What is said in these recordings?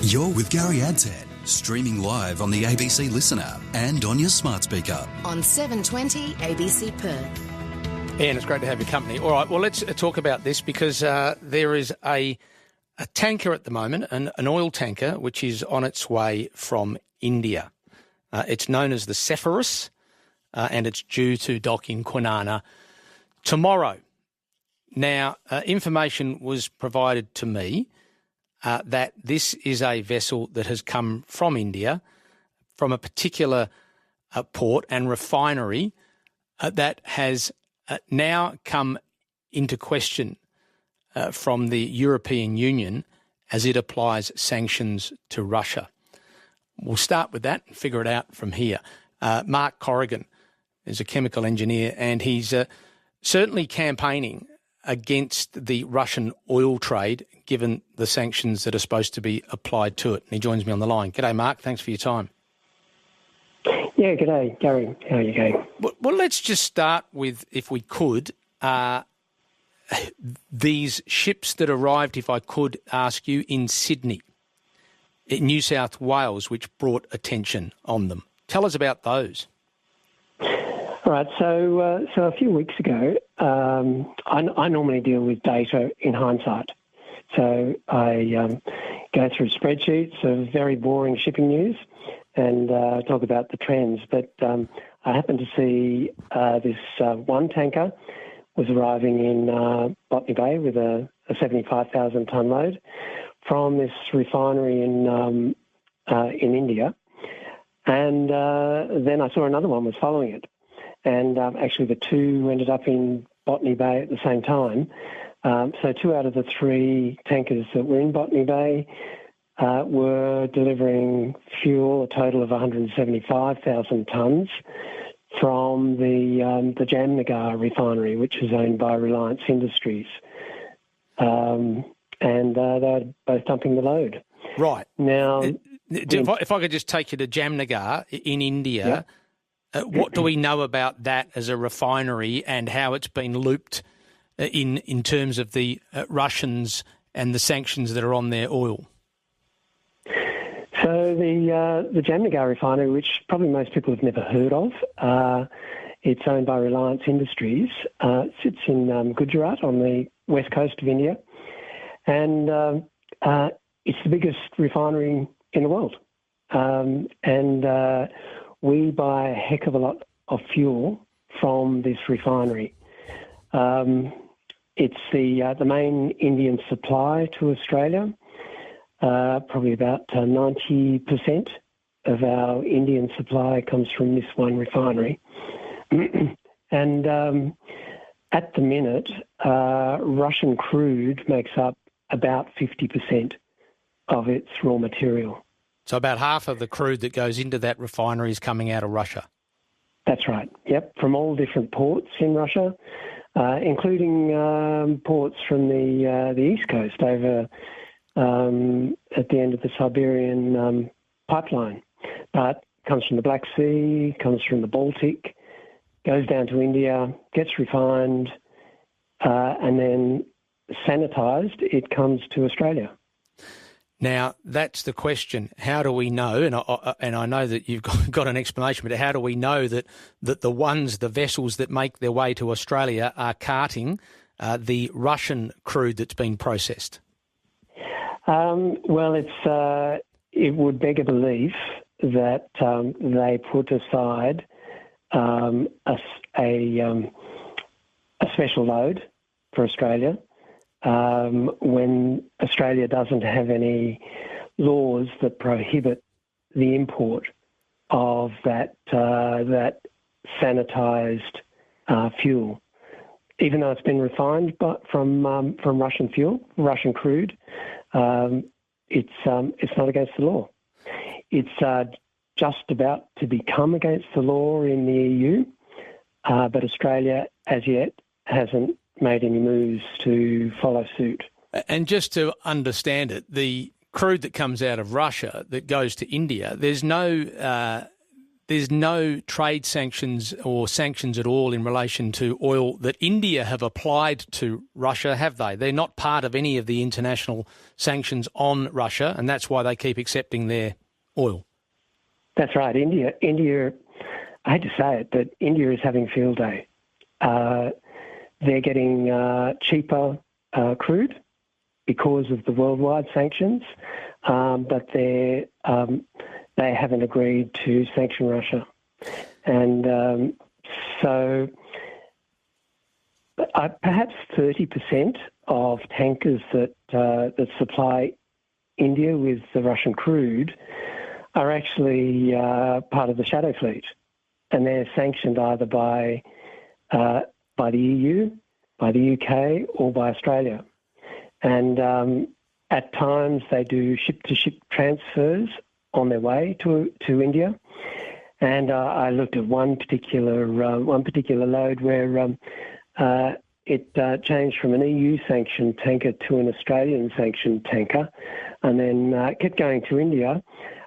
You're with Gary Adshead, streaming live on the ABC Listener and on your smart speaker. On 720 ABC Perth. Ian, it's great to have your company. All right, well, let's talk about this because there is a tanker at the moment, an oil tanker, which is on its way from India. It's known as the Zephyrus, and it's due to dock in Kwinana tomorrow. Now, information was provided to me that this is a vessel that has come from India, from a particular port and refinery that has now come into question from the European Union as it applies sanctions to Russia. We'll start with that and figure it out from here. Mark Corrigan is a chemical engineer and he's certainly campaigning against the Russian oil trade, given the sanctions that are supposed to be applied to it. And he joins me on the line. G'day, Mark. Thanks for your time. Yeah, g'day, Gary. How are you going? Well, let's just start with, if we could, these ships that arrived, if I could ask you, in Sydney, in New South Wales, which brought attention on them. Tell us about those. All right, so a few weeks ago, I normally deal with data in hindsight. So I go through spreadsheets of very boring shipping news and talk about the trends. But I happened to see this one tanker was arriving in Botany Bay with a 75,000-tonne load from this refinery in India. And then I saw another one was following it. And actually the two ended up in Botany Bay at the same time. So 2 out of the 3 tankers that were in Botany Bay were delivering fuel, a total of 175,000 tonnes, from the Jamnagar refinery, which is owned by Reliance Industries. And they were both dumping the load. Right. Now, if I could just take you to Jamnagar in India, yeah. What do we know about that as a refinery and how it's been looped in terms of the Russians and the sanctions that are on their oil? So the Jamnagar refinery, which probably most people have never heard of, it's owned by Reliance Industries. It sits in Gujarat on the west coast of India, and it's the biggest refinery in the world. We buy a heck of a lot of fuel from this refinery. It's the main Indian supply to Australia. Probably about 90% of our Indian supply comes from this one refinery. And at the minute, Russian crude makes up about 50% of its raw material. So about half of the crude that goes into that refinery is coming out of Russia? That's right, yep, from all different ports in Russia, including ports from the east coast over at the end of the Siberian pipeline. But comes from the Black Sea, comes from the Baltic, goes down to India, gets refined, and then sanitised, it comes to Australia. Now, that's the question. How do we know, and I know that you've got an explanation, but how do we know that the vessels that make their way to Australia are carting the Russian crude that's been processed? Well, it would beg a belief that they put aside a special load for Australia when Australia doesn't have any laws that prohibit the import of that sanitised fuel. Even though it's been refined from Russian fuel, Russian crude, it's not against the law. It's just about to become against the law in the EU, but Australia as yet hasn't made any moves to follow suit. And just to understand it, the crude that comes out of Russia that goes to India, there's no there's no trade sanctions or sanctions at all in relation to oil that India have applied to Russia, have they? They're not part of any of the international sanctions on Russia, and that's why they keep accepting their oil. That's right. India, I hate to say it, but India is having field day. They're getting cheaper crude because of the worldwide sanctions, but they haven't agreed to sanction Russia. And so perhaps 30% of tankers that supply India with the Russian crude are actually part of the shadow fleet, and they're sanctioned either by the EU, by the UK, or by Australia. And at times they do ship-to-ship transfers on their way to India. And I looked at one particular load where it changed from an EU-sanctioned tanker to an Australian-sanctioned tanker, and then kept going to India.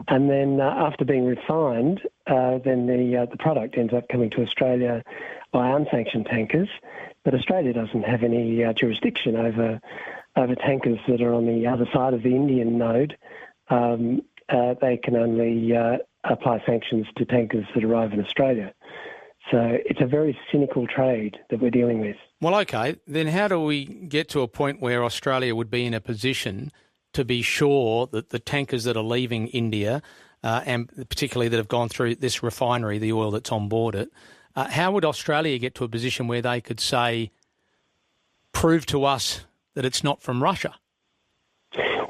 And then after being refined, then the product ends up coming to Australia by unsanctioned tankers. But Australia doesn't have any jurisdiction over tankers that are on the other side of the Indian node. They can only apply sanctions to tankers that arrive in Australia. So it's a very cynical trade that we're dealing with. Well, OK, then how do we get to a point where Australia would be in a position to be sure that the tankers that are leaving India, and particularly that have gone through this refinery, the oil that's on board it, how would Australia get to a position where they could say, prove to us that it's not from Russia?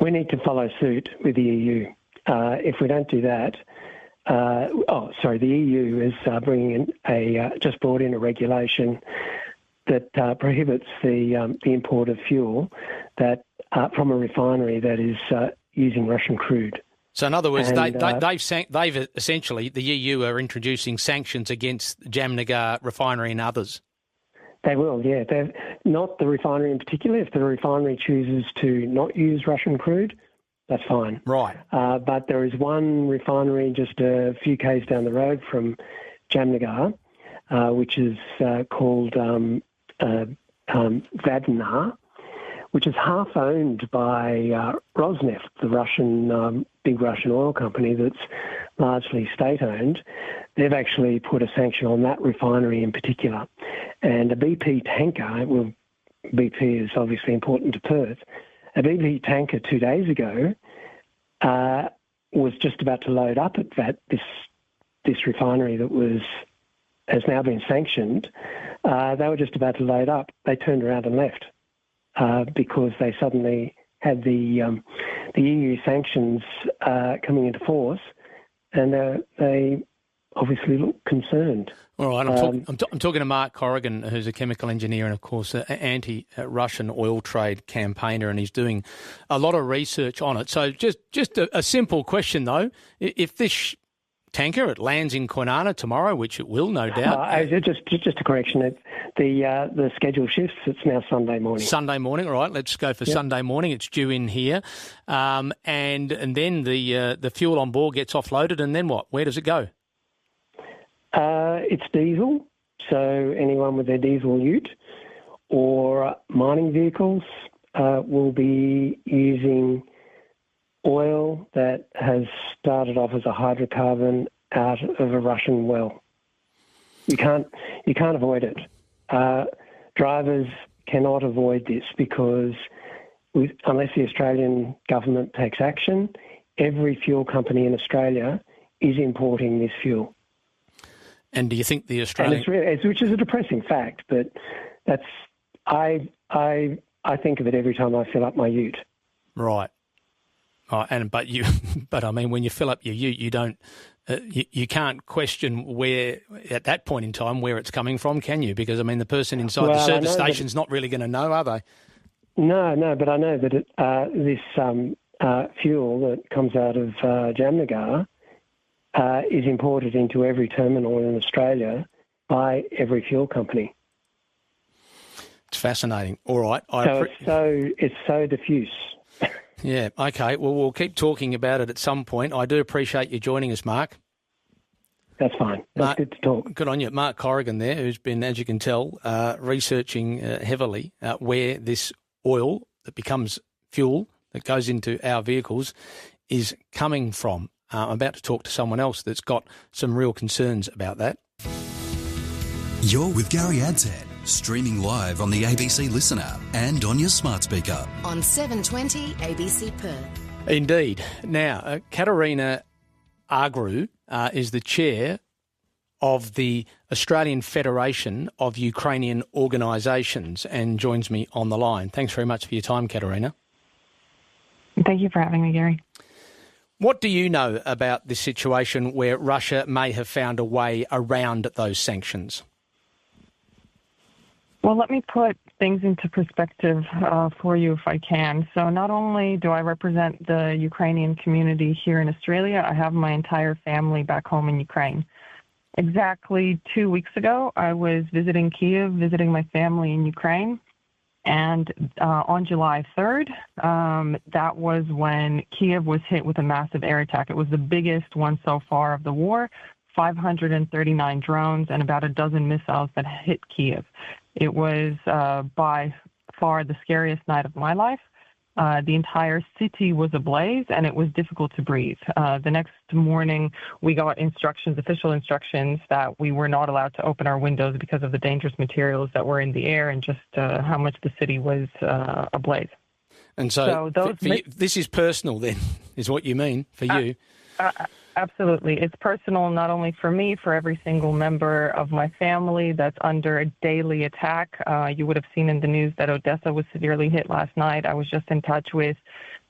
We need to follow suit with the EU. If we don't do that, the EU is bringing in just brought in a regulation that prohibits the import of fuel that from a refinery that is using Russian crude. So in other words, they've essentially, the EU are introducing sanctions against Jamnagar refinery and others. They will, yeah. They're not the refinery in particular. If the refinery chooses to not use Russian crude, that's fine. Right. But there is one refinery just a few k's down the road from Jamnagar, which is called Vadnar, which is half owned by Rosneft, the big Russian oil company that's largely state-owned. They've actually put a sanction on that refinery in particular. And a BP tanker, well, BP is obviously important to Perth, a BP tanker 2 days ago was just about to load up at this refinery that has now been sanctioned. They were just about to load up. They turned around and left because they suddenly had the EU sanctions coming into force, and they obviously look concerned. All right, I'm talking to Mark Corrigan, who's a chemical engineer and, of course, an anti-Russian oil trade campaigner, and he's doing a lot of research on it. So just a simple question, though. If this tanker, it lands in Kwinana tomorrow, which it will, no doubt. Just a correction. The schedule shifts. It's now Sunday morning. Sunday morning, all right. Let's go for Sunday morning. It's due in here. And then the fuel on board gets offloaded, and then what? Where does it go? It's diesel, so anyone with their diesel ute or mining vehicles will be using oil that has started off as a hydrocarbon out of a Russian well. You can't avoid it. Drivers cannot avoid this because unless the Australian government takes action, every fuel company in Australia is importing this fuel. And do you think the Australian... which is a depressing fact, but that's... I think of it every time I fill up my ute. Right. But I mean, when you fill up your ute, you don't... you can't question where, at that point in time, where it's coming from, can you? Because, I mean, the person inside the service station's not really going to know, are they? No, but I know that this fuel that comes out of Jamnagar is imported into every terminal in Australia by every fuel company. It's fascinating. All right. It's so diffuse. Yeah, okay. Well, we'll keep talking about it at some point. I do appreciate you joining us, Mark. That's fine. That's good to talk. Good on you. Mark Corrigan there, who's been, as you can tell, researching heavily where this oil that becomes fuel that goes into our vehicles is coming from. I'm about to talk to someone else that's got some real concerns about that. You're with Gary Adshead, streaming live on the ABC Listener and on your smart speaker. On 720 ABC Perth. Indeed. Now, Kateryna Argyrou is the chair of the Australian Federation of Ukrainian Organisations and joins me on the line. Thanks very much for your time, Kateryna. Thank you for having me, Gary. What do you know about this situation where Russia may have found a way around those sanctions? Well, let me put things into perspective for you if I can. So not only do I represent the Ukrainian community here in Australia, I have my entire family back home in Ukraine. Exactly 2 weeks ago, I was visiting Kyiv, visiting my family in Ukraine. And on July 3rd, that was when Kyiv was hit with a massive air attack. It was the biggest one so far of the war, 539 drones and about a dozen missiles that hit Kyiv. It was by far the scariest night of my life. The entire city was ablaze, and it was difficult to breathe. The next morning, we got official instructions, that we were not allowed to open our windows because of the dangerous materials that were in the air and just how much the city was ablaze. And so this is personal then, is what you mean, for you? Absolutely. It's personal not only for me, for every single member of my family that's under a daily attack. You would have seen in the news that Odessa was severely hit last night. I was just in touch with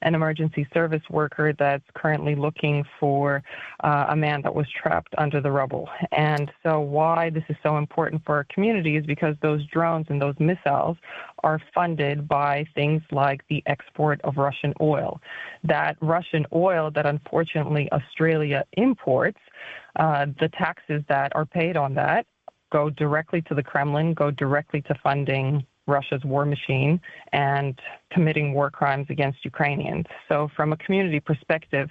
an emergency service worker that's currently looking for a man that was trapped under the rubble. And so why this is so important for our community is because those drones and those missiles are funded by things like the export of Russian oil. That Russian oil that unfortunately Australia imports, the taxes that are paid on that go directly to the Kremlin, go directly to funding Russia's war machine and committing war crimes against Ukrainians. So from a community perspective,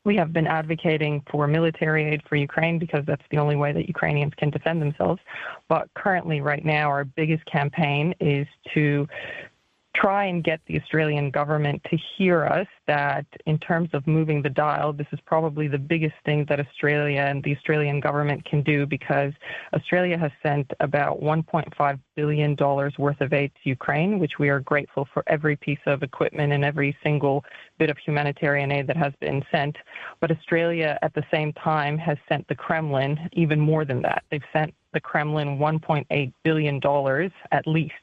we have been advocating for military aid for Ukraine because that's the only way that Ukrainians can defend themselves. But currently, right now, our biggest campaign is to try and get the Australian government to hear us, that in terms of moving the dial, this is probably the biggest thing that Australia and the Australian government can do, because Australia has sent about $1.5 billion worth of aid to Ukraine, which we are grateful for every piece of equipment and every single bit of humanitarian aid that has been sent. But Australia, at the same time, has sent the Kremlin even more than that. They've sent the Kremlin $1.8 billion at least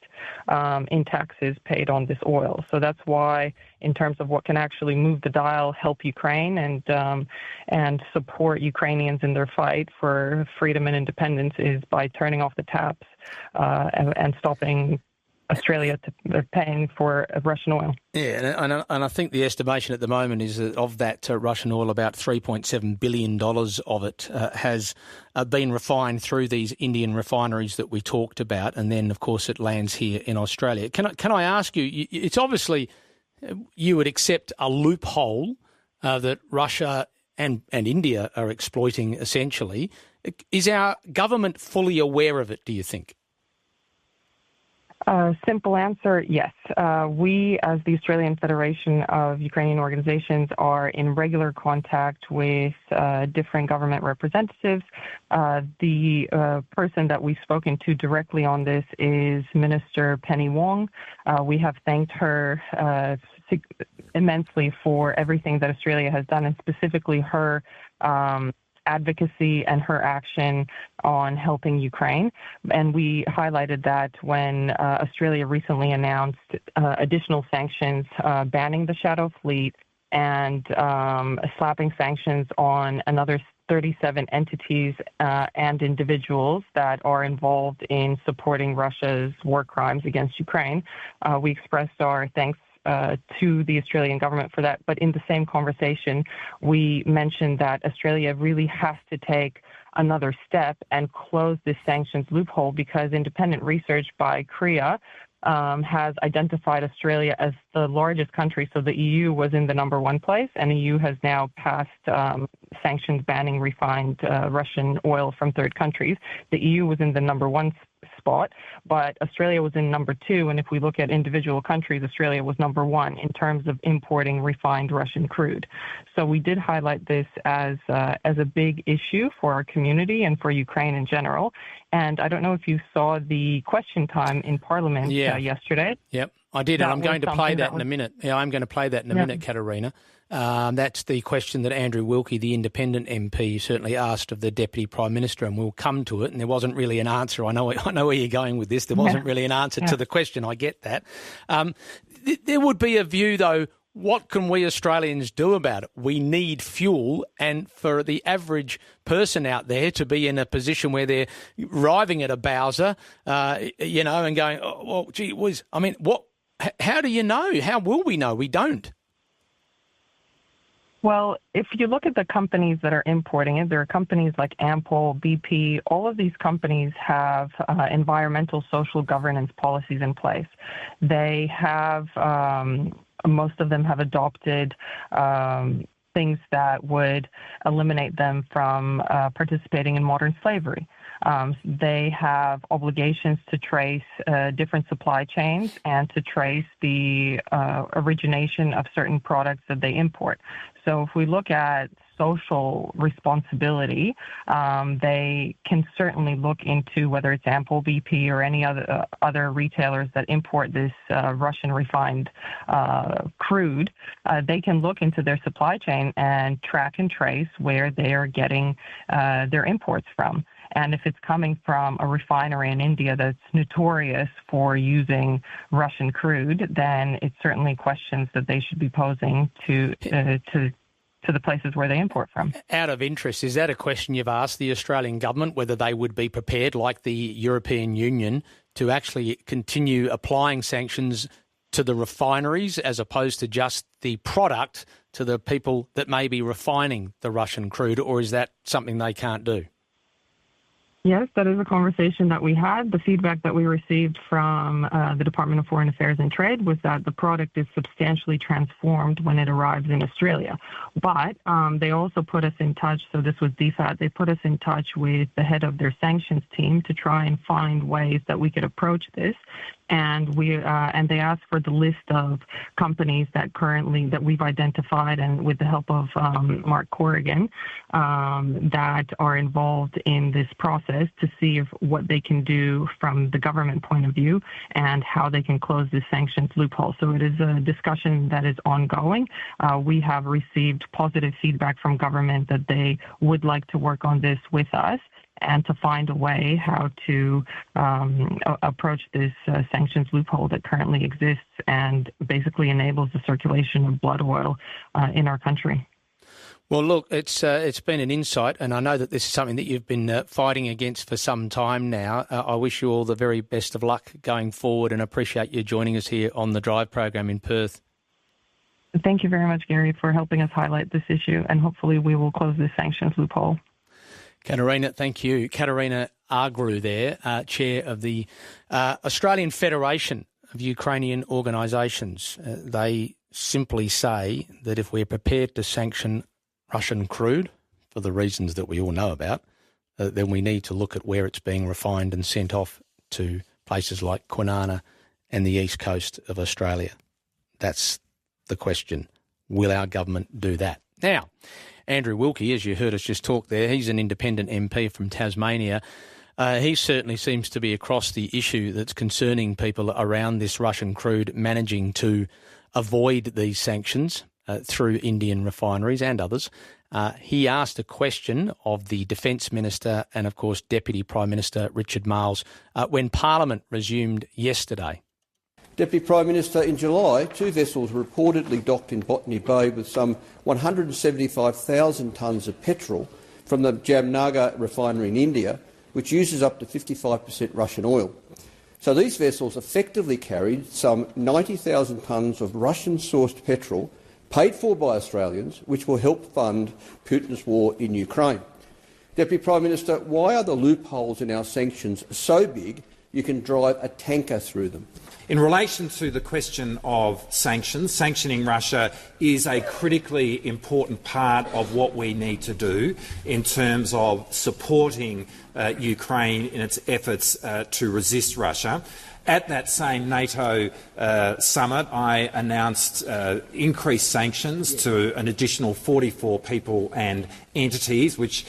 in taxes paid on this oil. So that's why, in terms of what can actually move the dial, help Ukraine and support Ukrainians in their fight for freedom and independence, is by turning off the taps and stopping Australia to paying for Russian oil. Yeah, and I think the estimation at the moment is that of that Russian oil, about $3.7 billion of it has been refined through these Indian refineries that we talked about, and then, of course, it lands here in Australia. Can I ask you, it's obviously you would accept a loophole that Russia and India are exploiting, essentially. Is our government fully aware of it, do you think? Simple answer, yes. We, as the Australian Federation of Ukrainian Organisations, are in regular contact with different government representatives. The person that we've spoken to directly on this is Minister Penny Wong. We have thanked her immensely for everything that Australia has done, and specifically her advocacy and her action on helping Ukraine. And we highlighted that when Australia recently announced additional sanctions banning the Shadow Fleet and slapping sanctions on another 37 entities and individuals that are involved in supporting Russia's war crimes against Ukraine. We expressed our thanks to the Australian government for that. But in the same conversation, we mentioned that Australia really has to take another step and close this sanctions loophole, because independent research by CREA has identified Australia as the largest country. So the EU was in the number one place, and the EU has now passed sanctions banning refined Russian oil from third countries. The EU was in the number one spot, but Australia was in number two. And if we look at individual countries, Australia was number one in terms of importing refined Russian crude. So we did highlight this as a big issue for our community and for Ukraine in general. And I don't know if you saw the question time in Parliament yesterday. Yep, I did, and I'm going to play that in a minute. Yeah, I'm going to play that in a minute, Kateryna. That's the question that Andrew Wilkie, the independent MP, certainly asked of the Deputy Prime Minister, and we'll come to it. And there wasn't really an answer. I know where you're going with this. There wasn't really an answer to the question. I get that. There would be a view, though. What can we Australians do about it? We need fuel, and for the average person out there to be in a position where they're arriving at a Bowser, and going, oh, well, gee whiz. I mean, how do you know? How will we know? We don't. Well, if you look at the companies that are importing it, there are companies like Ampol, BP. All of these companies have environmental, social governance policies in place. They have, most of them have adopted things that would eliminate them from participating in modern slavery. They have obligations to trace different supply chains and to trace the origination of certain products that they import. So if we look at social responsibility, they can certainly look into whether it's Ampol, BP, or any other retailers that import this Russian refined crude. They can look into their supply chain and track and trace where they are getting their imports from. And if it's coming from a refinery in India that's notorious for using Russian crude, then it's certainly questions that they should be posing to the places where they import from. Out of interest, is that a question you've asked the Australian government, whether they would be prepared, like the European Union, to actually continue applying sanctions to the refineries as opposed to just the product to the people that may be refining the Russian crude, or is that something they can't do? Yes, that is a conversation that we had. The feedback that we received from the Department of Foreign Affairs and Trade was that the product is substantially transformed when it arrives in Australia. But they also put us in touch, so this was DFAT, they put us in touch with the head of their sanctions team to try and find ways that we could approach this. And they asked for the list of companies that we've identified, and with the help of Mark Corrigan, that are involved in this process to see what they can do from the government point of view and how they can close this sanctions loophole. So it is a discussion that is ongoing. We have received positive feedback from government that they would like to work on this with us and to find a way how to approach this sanctions loophole that currently exists and basically enables the circulation of blood oil in our country. Well, look, it's been an insight, and I know that this is something that you've been fighting against for some time now. I wish you all the very best of luck going forward, and appreciate you joining us here on the Drive program in Perth. Thank you very much, Gary, for helping us highlight this issue, and hopefully we will close this sanctions loophole. Kateryna, thank you. Kateryna Argyrou there, chair of the Australian Federation of Ukrainian Organisations. They simply say that if we're prepared to sanction Russian crude, for the reasons that we all know about, then we need to look at where it's being refined and sent off to places like Kwinana and the east coast of Australia. That's the question. Will our government do that? Now, Andrew Wilkie, as you heard us just talk there, he's an independent MP from Tasmania. He certainly seems to be across the issue that's concerning people around this Russian crude managing to avoid these sanctions through Indian refineries and others. He asked a question of the Defence Minister and, of course, Deputy Prime Minister Richard Marles when Parliament resumed yesterday. Deputy Prime Minister, in July, 2 vessels were reportedly docked in Botany Bay with some 175,000 tonnes of petrol from the Jamnagar refinery in India, which uses up to 55% Russian oil. So these vessels effectively carried some 90,000 tonnes of Russian-sourced petrol paid for by Australians, which will help fund Putin's war in Ukraine. Deputy Prime Minister, why are the loopholes in our sanctions so big you can drive a tanker through them. In relation to the question of sanctions, sanctioning Russia is a critically important part of what we need to do in terms of supporting Ukraine in its efforts to resist Russia. At that same NATO summit, I announced increased sanctions to an additional 44 people and entities, which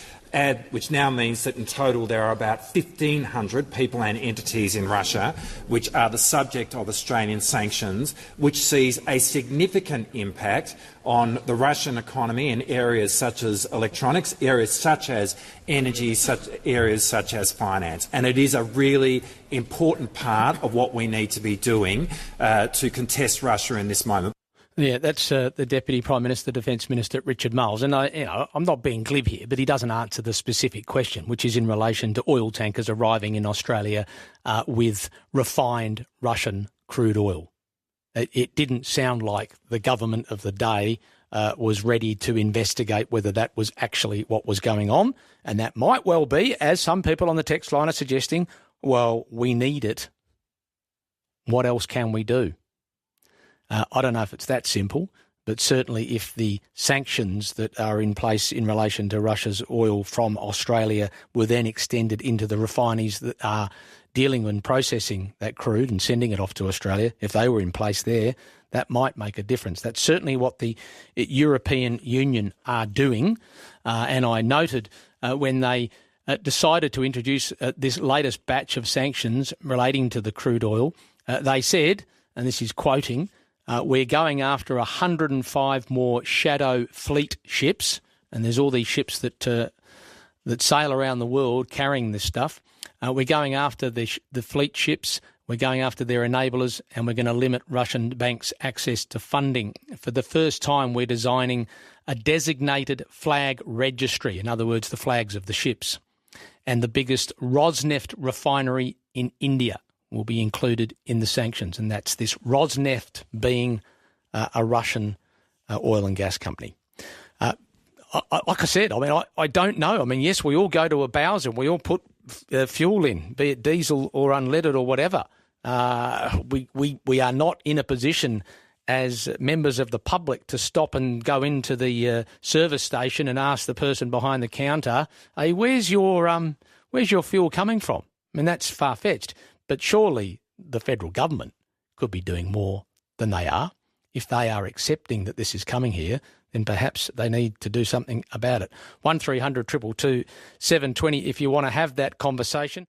now means that in total there are about 1,500 people and entities in Russia which are the subject of Australian sanctions, which sees a significant impact on the Russian economy in areas such as electronics, areas such as energy, areas such as finance. And it is a really important part of what we need to be doing to contest Russia in this moment. Yeah, that's the Deputy Prime Minister, Defence Minister, Richard Marles. And I'm not being glib here, but he doesn't answer the specific question, which is in relation to oil tankers arriving in Australia with refined Russian crude oil. It didn't sound like the government of the day was ready to investigate whether that was actually what was going on. And that might well be, as some people on the text line are suggesting, well, we need it. What else can we do? I don't know if it's that simple, but certainly if the sanctions that are in place in relation to Russia's oil from Australia were then extended into the refineries that are dealing and processing that crude and sending it off to Australia, if they were in place there, that might make a difference. That's certainly what the European Union are doing. And I noted when they decided to introduce this latest batch of sanctions relating to the crude oil, they said, and this is quoting, we're going after 105 more shadow fleet ships, and there's all these ships that sail around the world carrying this stuff. We're going after the fleet ships, we're going after their enablers, and we're going to limit Russian banks' access to funding. For the first time, we're designing a designated flag registry, in other words, the flags of the ships. And the biggest Rosneft refinery in India will be included in the sanctions, and that's this Rosneft being a Russian oil and gas company. Like I said, I don't know. Yes, we all go to a Bowser and we all put fuel in, be it diesel or unleaded or whatever. We are not in a position as members of the public to stop and go into the service station and ask the person behind the counter, hey, where's your fuel coming from? That's far-fetched. But surely the federal government could be doing more than they are. If they are accepting that this is coming here, then perhaps they need to do something about it. 1300 222 720 if you want to have that conversation.